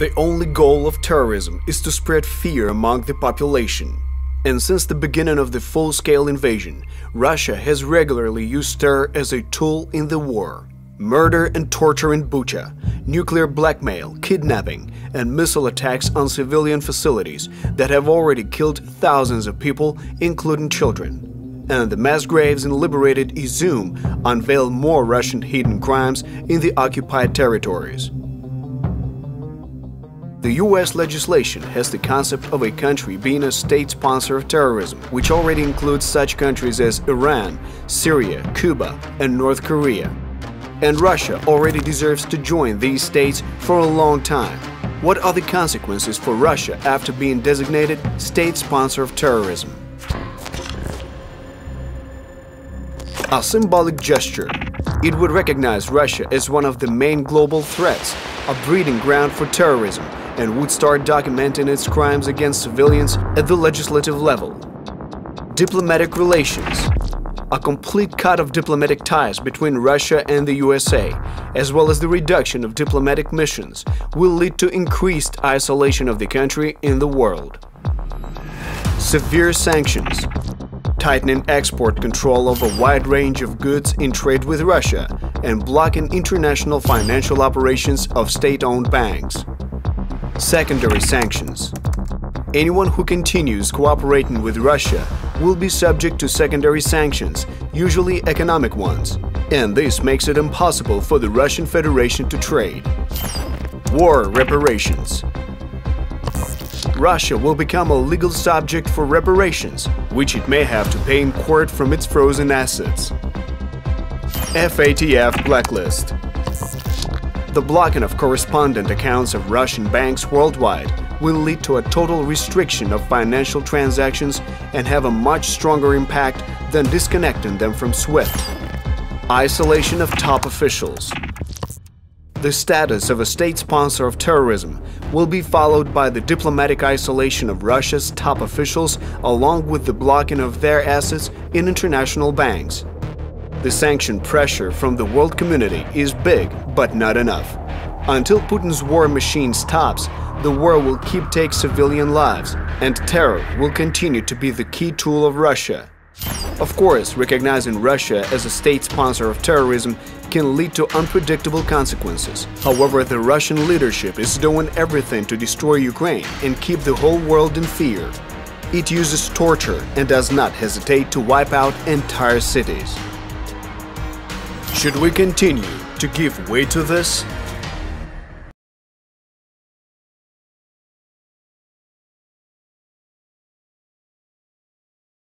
The only goal of terrorism is to spread fear among the population. And since the beginning of the full-scale invasion, Russia has regularly used terror as a tool in the war. Murder and torture in Bucha, nuclear blackmail, kidnapping, and missile attacks on civilian facilities that have already killed thousands of people, including children. And the mass graves in liberated Izium unveil more Russian hidden crimes in the occupied territories. The US legislation has the concept of a country being a state sponsor of terrorism, which already includes such countries as Iran, Syria, Cuba, and North Korea. And Russia already deserves to join these states for a long time. What are the consequences for Russia after being designated state sponsor of terrorism? A symbolic gesture. It would recognize Russia as one of the main global threats, a breeding ground for terrorism, and would start documenting its crimes against civilians at the legislative level. Diplomatic relations. A complete cut of diplomatic ties between Russia and the USA, as well as the reduction of diplomatic missions, will lead to increased isolation of the country in the world. Severe sanctions. Tightening export control of a wide range of goods in trade with Russia and blocking international financial operations of state-owned banks. Secondary sanctions. Anyone who continues cooperating with Russia will be subject to secondary sanctions, usually economic ones, and this makes it impossible for the Russian Federation to trade. War reparations. Russia will become a legal subject for reparations, which it may have to pay in court from its frozen assets. Fatf Blacklist. The blocking of correspondent accounts of Russian banks worldwide will lead to a total restriction of financial transactions and have a much stronger impact than disconnecting them from SWIFT. Isolation of top officials. The status of a state sponsor of terrorism will be followed by the diplomatic isolation of Russia's top officials along with the blocking of their assets in international banks. The sanction pressure from the world community is big, but not enough. Until Putin's war machine stops, the war will keep taking civilian lives, and terror will continue to be the key tool of Russia. Of course, recognizing Russia as a state sponsor of terrorism can lead to unpredictable consequences. However, the Russian leadership is doing everything to destroy Ukraine and keep the whole world in fear. It uses torture and does not hesitate to wipe out entire cities. Should we continue to give way to this?